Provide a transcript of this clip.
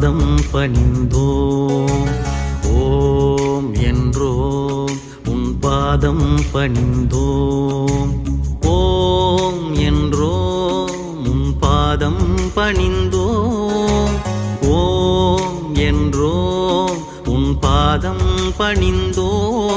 பாதம் பணிந்தோம். ஓம் என்றோம் உன் பாதம் பணிந்தோம். ஓம் என்றோம் உன் பாதம் பணிந்தோம். ஓம் என்றோம் உன் பாதம் பணிந்தோம்.